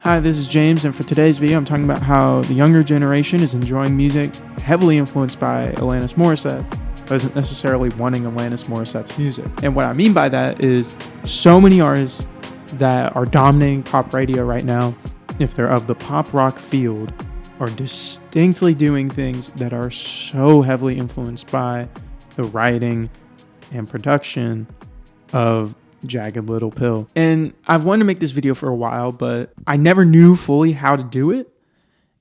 Hi, this is James, and for today's video, I'm talking about how the younger generation is enjoying music heavily influenced by Alanis Morissette, but isn't necessarily wanting Alanis Morissette's music. And what I mean by that is so many artists that are dominating pop radio right now, if they're of the pop rock field, are distinctly doing things that are so heavily influenced by the writing and production of Jagged Little Pill. And I've wanted to make this video for a while, but I never knew fully how to do it.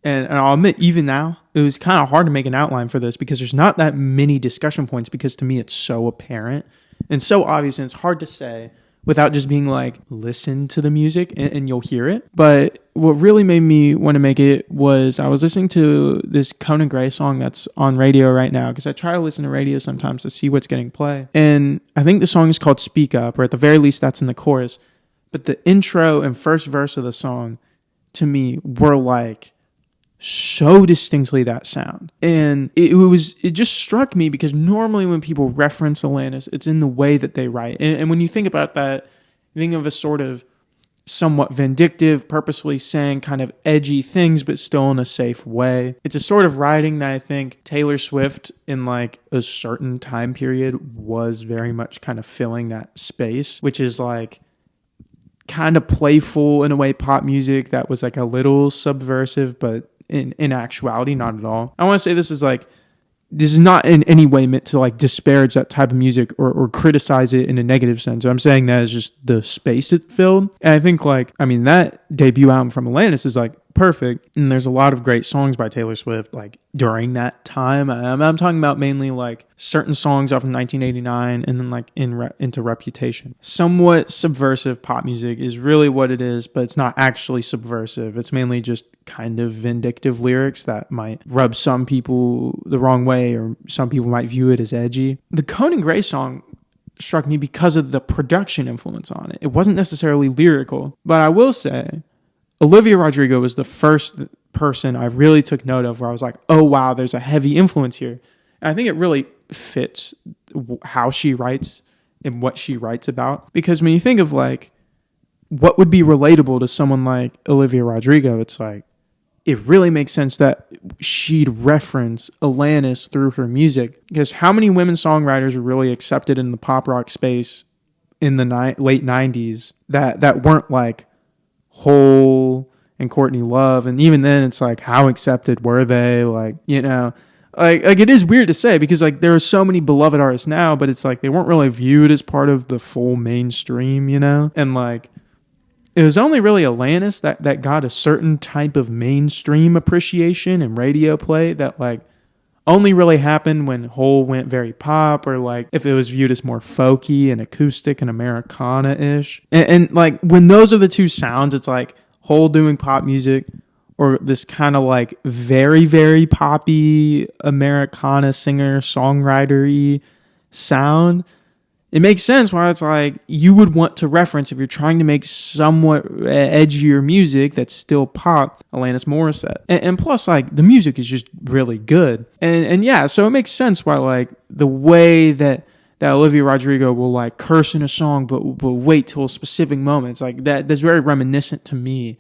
And I'll admit, even now, it was kind of hard to make an outline for this because there's not that many discussion points, because to me it's so apparent and so obvious, and it's hard to say without just being like, listen to the music and you'll hear it. But what really made me want to make it was I was listening to this Conan Gray song that's on radio right now, because I try to listen to radio sometimes to see what's getting play. And I think the song is called Speak Up, or at the very least that's in the chorus. But the intro and first verse of the song to me were like so distinctly that sound. And it just struck me because normally when people reference Alanis, it's in the way that they write. And when you think about that, you think of a sort of somewhat vindictive, purposefully saying kind of edgy things, but still in a safe way. It's a sort of writing that I think Taylor Swift in like a certain time period was very much kind of filling that space, which is like kind of playful in a way pop music that was like a little subversive, but in actuality, not at all. I want to say this is not in any way meant to like disparage that type of music or criticize it in a negative sense. I'm saying that is just the space it filled. And I think that debut album from Alanis is like perfect. And there's a lot of great songs by Taylor Swift like during that time. I'm talking about mainly like certain songs off of 1989 and then like into Reputation. Somewhat subversive pop music is really what it is, but it's not actually subversive. It's mainly just kind of vindictive lyrics that might rub some people the wrong way, or some people might view it as edgy. The Conan Gray song struck me because of the production influence on it. It wasn't necessarily lyrical, but I will say Olivia Rodrigo was the first person I really took note of where I was like, oh wow, there's a heavy influence here. And I think it really fits how she writes and what she writes about. Because when you think of like what would be relatable to someone like Olivia Rodrigo, it's like, it really makes sense that she'd reference Alanis through her music. Because how many women songwriters were really accepted in the pop rock space in the late 90s that weren't like Hole and Courtney Love? And even then it's like, how accepted were they? Like, you know, like it is weird to say because like there are so many beloved artists now, but it's like they weren't really viewed as part of the full mainstream, you know? And like it was only really Alanis that got a certain type of mainstream appreciation and radio play that like only really happened when Hole went very pop, or like if it was viewed as more folky and acoustic and Americana-ish. And like when those are the two sounds, it's like Hole doing pop music or this kind of like very, very poppy Americana singer-songwriter-y sound. It makes sense why it's like you would want to reference, if you're trying to make somewhat edgier music that's still pop, Alanis Morissette. And plus, like, the music is just really good. And yeah, so it makes sense why, like, the way that Olivia Rodrigo will, like, curse in a song but wait till specific moments, like, that's very reminiscent to me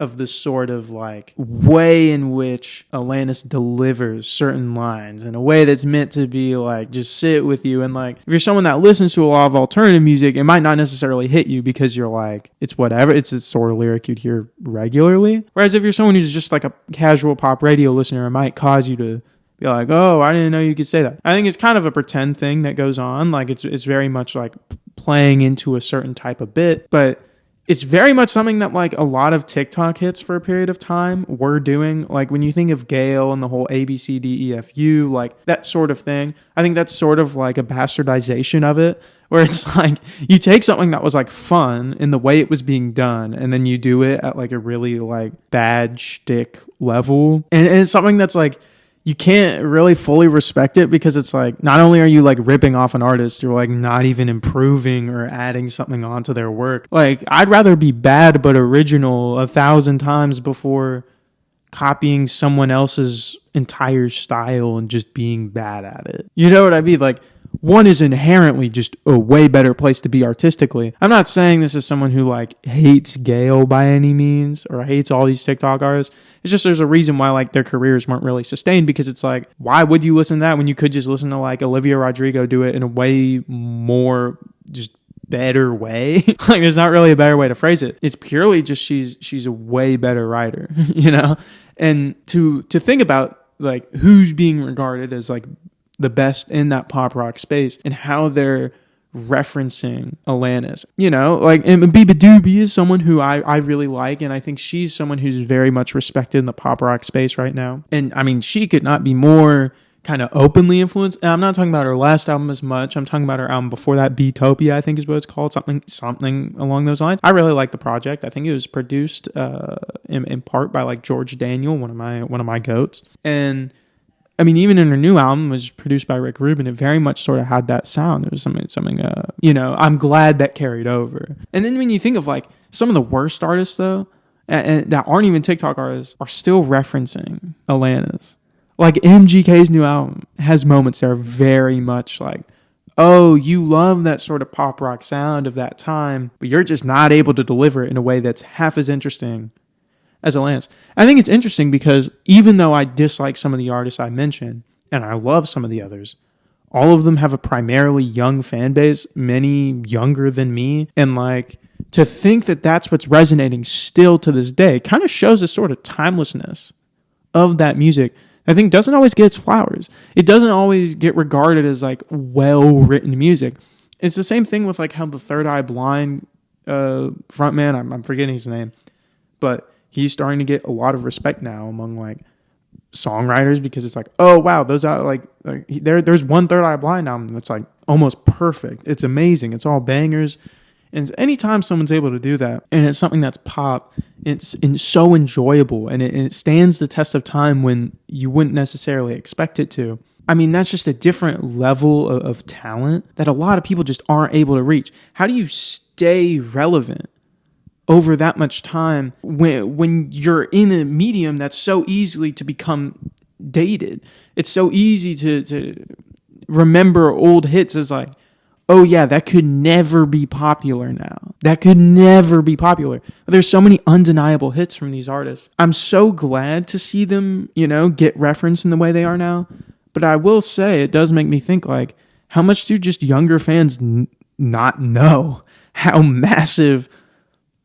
of the sort of like way in which Alanis delivers certain lines in a way that's meant to be like just sit with you. And like if you're someone that listens to a lot of alternative music, it might not necessarily hit you because you're like, it's whatever, it's a sort of lyric you'd hear regularly. Whereas if you're someone who's just like a casual pop radio listener, it might cause you to be like, oh, I didn't know you could say that. I think it's kind of a pretend thing that goes on. Like it's very much like playing into a certain type of bit, but it's very much something that like a lot of TikTok hits for a period of time were doing. Like when you think of Gayle and the whole ABCDEFU, like that sort of thing, I think that's sort of like a bastardization of it, where it's like you take something that was like fun in the way it was being done, and then you do it at like a really like bad shtick level. And it's something that's like, you can't really fully respect it because it's like, not only are you like ripping off an artist, you're like not even improving or adding something onto their work. Like I'd rather be bad but original 1,000 times before copying someone else's entire style and just being bad at it. You know what I mean? Like one is inherently just a way better place to be artistically. I'm not saying this is someone who like hates Gayle by any means or hates all these TikTok artists. It's just there's a reason why like their careers weren't really sustained, because it's like, why would you listen to that when you could just listen to like Olivia Rodrigo do it in a way more just better way? Like there's not really a better way to phrase it. It's purely just she's a way better writer, you know? And to think about like who's being regarded as like the best in that pop rock space and how they're referencing Alanis, you know, like, and Biba Doobie is someone who I really like, and I think she's someone who's very much respected in the pop rock space right now. And I mean, she could not be more kind of openly influenced. And I'm not talking about her last album as much. I'm talking about her album before that, Beatopia, I think is what it's called, something along those lines. I really like the project. I think it was produced in part by like George Daniel, one of my goats. And I mean, even in her new album, was produced by Rick Rubin, it very much sort of had that sound. There was something, you know, I'm glad that carried over. And then when you think of like some of the worst artists though, and that aren't even TikTok artists, are still referencing Alanis. Like MGK's new album has moments that are very much like, oh, you love that sort of pop rock sound of that time, but you're just not able to deliver it in a way that's half as interesting as Alanis. I think it's interesting because even though I dislike some of the artists I mentioned, and I love some of the others, all of them have a primarily young fan base, many younger than me. And like, to think that that's what's resonating still to this day kind of shows a sort of timelessness of that music. I think doesn't always get its flowers. It doesn't always get regarded as like well-written music. It's the same thing with like how the Third Eye Blind frontman, I'm forgetting his name, but he's starting to get a lot of respect now among like songwriters, because it's like, oh wow, those are like there's one Third Eye Blind album that's like almost perfect. It's amazing. It's all bangers. And anytime someone's able to do that, and it's something that's pop, it's so enjoyable, and it stands the test of time when you wouldn't necessarily expect it to. I mean, that's just a different level of talent that a lot of people just aren't able to reach. How do you stay relevant over that much time when you're in a medium that's so easily to become dated? It's so easy to remember old hits as like, oh yeah, that could never be popular now. That could never be popular. There's so many undeniable hits from these artists. I'm so glad to see them, you know, get referenced in the way they are now. But I will say, it does make me think like, how much do just younger fans not know how massive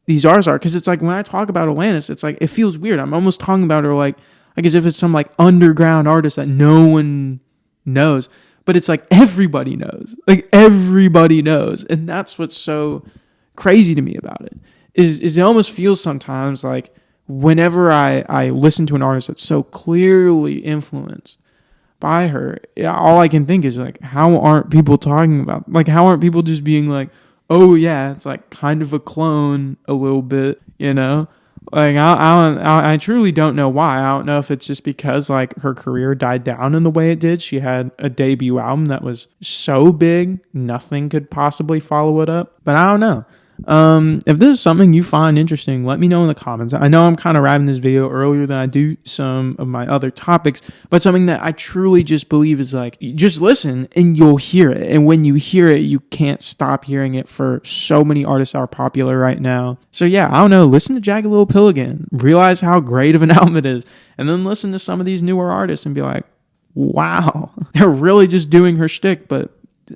these artists are? Because it's like, when I talk about Alanis, it's like, it feels weird. I'm almost talking about her like as if it's some like underground artist that no one knows. But it's like everybody knows. Like everybody knows. And that's what's so crazy to me about it. Is it almost feels sometimes like whenever I listen to an artist that's so clearly influenced by her, all I can think is like, how aren't people talking about, like, how aren't people just being like, oh yeah, it's like kind of a clone a little bit, you know? Like, I truly don't know why. I don't know if it's just because like her career died down in the way it did. She had a debut album that was so big, nothing could possibly follow it up. But I don't know. If this is something you find interesting, let me know in the comments. I know I'm kind of wrapping this video earlier than I do some of my other topics, but something that I truly just believe is like, just listen and you'll hear it. And when you hear it, you can't stop hearing it for so many artists that are popular right now. So yeah, I don't know, listen to Jagged Little Pill again, realize how great of an album it is, and then listen to some of these newer artists and be like, wow, they're really just doing her shtick, but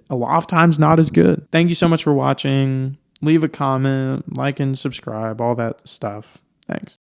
a lot of times not as good. Thank you so much for watching. Leave a comment, like and subscribe, all that stuff. Thanks.